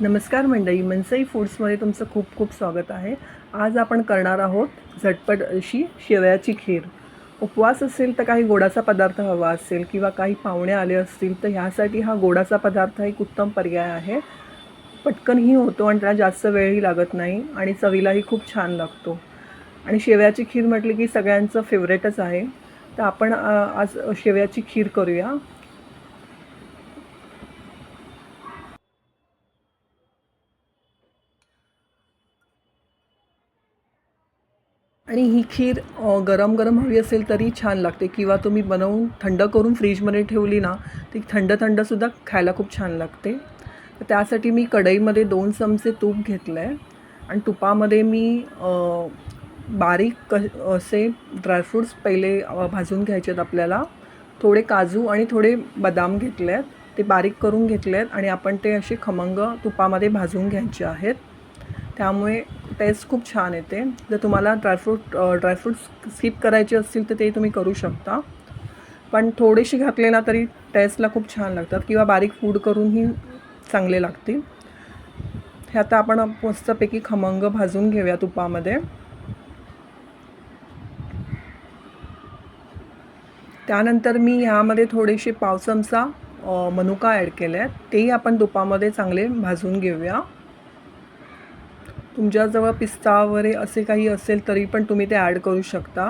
नमस्कार मंडळी, मनसई फूड्समध्ये तुमचं खूप खूप स्वागत आहे. आज आपण करणार आहोत झटपट अशी शेवयाची खीर. उपवास असेल तर काही गोडाचा पदार्थ हवा असेल किंवा काही पाहुणे आले असतील तर ह्यासाठी हा गोडाचा पदार्थ एक उत्तम पर्याय आहे. पटकनही होतो आणि त्याला जास्त वेळही लागत नाही आणि चवीलाही खूप छान लागतो. आणि शेवयाची खीर म्हटली की सगळ्यांचं फेवरेटच आहे. तर आपण आज शेवयाची खीर करूया. आणि ही खीर गरम गरम हवी असेल तरी छान लागते किंवा तुम्ही बनवून थंड करून फ्रीजमध्ये ठेवली ना, ती थंडसुद्धा खायला खूप छान लागते. तर त्यासाठी मी कढईमध्ये 2 चमचे तूप घेतलं आहे आणि तुपामध्ये मी बारीक असे ड्रायफ्रूट्स पहिले भाजून घ्यायचे आहेत आपल्याला. थोडे काजू आणि थोडे बदाम घेतले आहेत, ते बारीक करून घेतले आहेत आणि आपण ते असे खमंग तुपामध्ये भाजून घ्यायचे आहेत. त्यामुळे टेस्ट खूप छान येते. जर तुम्हाला ड्रायफ्रूट्स स्किप करायचे असतील तर ते तुम्ही करू शकता, पण थोडेसे घातले ना तरी टेस्टला खूप छान लागतात किंवा बारीक फूड करूनही चांगले लागतील. हे आता आपण मस्तपैकी खमंग भाजून घेऊया तुपामध्ये. त्यानंतर मी ह्यामध्ये थोडेसे पाव चमचा मनुका ॲड केले आहेत, तेही आपण तुपामध्ये चांगले भाजून घेऊया. तुमच्याजवळ पिस्ता वगैरे असे काही असेल तरी पण तुम्ही ते ॲड करू शकता.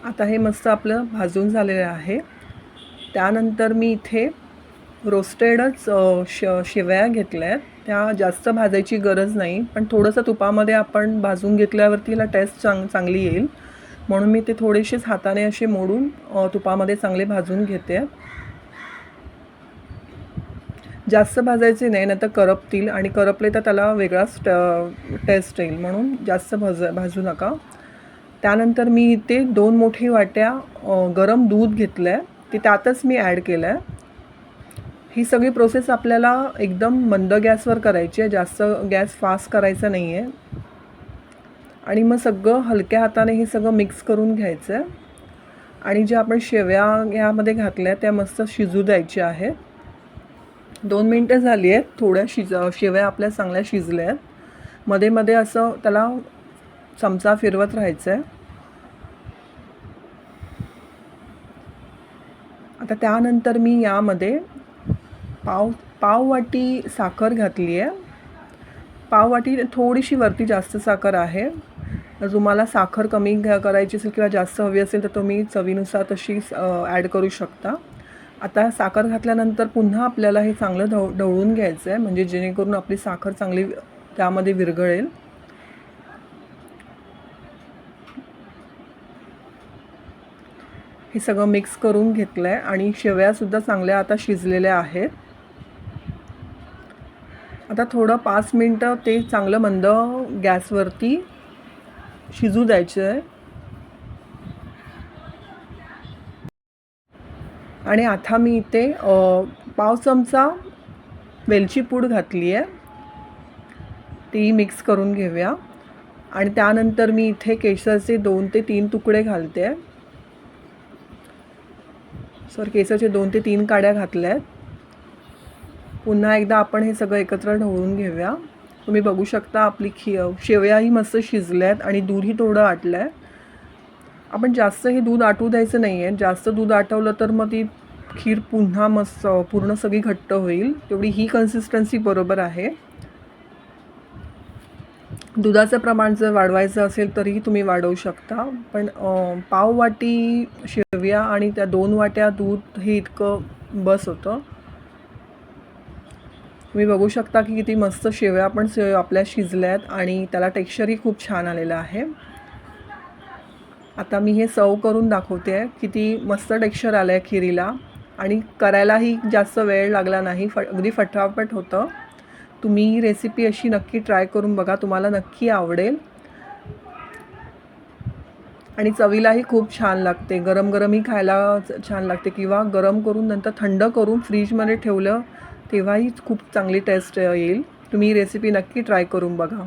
आता हे मस्त आपलं भाजून झालेलं आहे. त्यानंतर मी इथे रोस्टेडच शेवया घेतल्या आहेत. त्या जास्त भाजायची गरज नाही, पण थोडंसं तुपामध्ये आपण भाजून घेतल्यावरती तिला टेस्ट चांगली येईल, म्हणून मी ते थोडेसेच हाताने असे मोडून तुपामध्ये चांगले भाजून घेते. जास्त भाजायचे नाही, नाहीतर करपतील आणि करपले तर त्याला वेगळाच टेस्ट येईल, म्हणून जास्त भाजू नका. त्यानंतर मी इथे 2 मोठी वाट्या गरम दूध घेतलं आहे, ते त्यातच मी ॲड केलं आहे. ही सगळी प्रोसेस आपल्याला एकदम मंद गॅसवर करायची आहे, जास्त गॅस फास्ट करायचा नाही आहे. आणि मग सगळं हलक्या हाताने हे सगळं मिक्स करून घ्यायचं आहे. आणि जे आपण शेवया यामध्ये घातल्या त्या मस्त शिजू द्यायच्या आहेत. 2 मिनटं झाली आहेत. थोड्या शेवया आपल्या चांगल्या शिजल्या आहेत. मध्ये मध्ये असं त्याला चमचा फिरवत राहायचं आहे. आता त्यानंतर मी यामध्ये पाव वाटी साखर घातली आहे. पाव वाटी थोडीशी वरती जास्त साखर आहे. जर तुम्हाला साखर कमी करायची असेल किंवा जास्त हवी असेल तर तुम्ही चवीनुसार तशी ॲड करू शकता. आता साखर घातल्यानंतर पुन्हा आपल्याला हे चांगलं ढवळून घ्यायचं आहे, म्हणजे जेणेकरून आपली साखर चांगली त्यामध्ये विरघळेल. हे सगळं मिक्स करून घेतलं आहे आणि शेवयासुद्धा चांगल्या आता शिजलेल्या आहेत. आता थोडं 5 मिनटं ते चांगलं मंद गॅसवरती शिजू द्यायचं आहे. आणि आता मी इथे पाव चमचा वेलची पूड घातली आहे, ती मिक्स करून घेऊया. आणि त्यानंतर मी इथे केशरचे 2 ते 3 तुकडे घालते आहे. केशरचे 2 ते 3 काड्या घातल्या आहेत. पुन्हा एकदा आपण हे सगळं एकत्र ढवळून घेऊया. तुम्ही बघू शकता आपली शेवयाही मस्त शिजल्या आहेत आणि दूधही थोडं आटलं आहे. आपण जास्त हे दूध आटू द्यायचं नाही आहे. जास्त दूध आटवलं तर मग ती खीर पुन्हा मस्त पूर्ण सगळी घट्ट होईल. तेवढी ही कन्सिस्टन्सी बरोबर आहे. दुधाचं प्रमाण जर वाढवायचं असेल तरीही तुम्ही वाढवू शकता, पण पाव वाटी शेवया आणि त्या 2 वाट्या दूध हे इतकं बस होतं. तुम्ही बघू शकता की किती मस्त शेवया पण आपल्या शिजल्या आहेत आणि त्याला टेक्स्चरही खूप छान आलेलं आहे. आता मी हे सर्व करून दाखवते आहे. किती मस्त टेक्स्चर आलं आहे खिरीला आणि करायलाही जास्त वेळ लागला नाही, अगदी फटाफट होतं. तुम्ही ही रेसिपी अशी नक्की ट्राय करून बघा, तुम्हाला नक्की आवडेल. आणि चवीलाही खूप छान लागते. गरम गरमही खायला छान लागते किंवा गरम करून नंतर थंड करून फ्रीजमध्ये ठेवलं तेव्हाही खूप चांगली टेस्ट येईल. तुम्ही ही रेसिपी नक्की ट्राय करून बघा.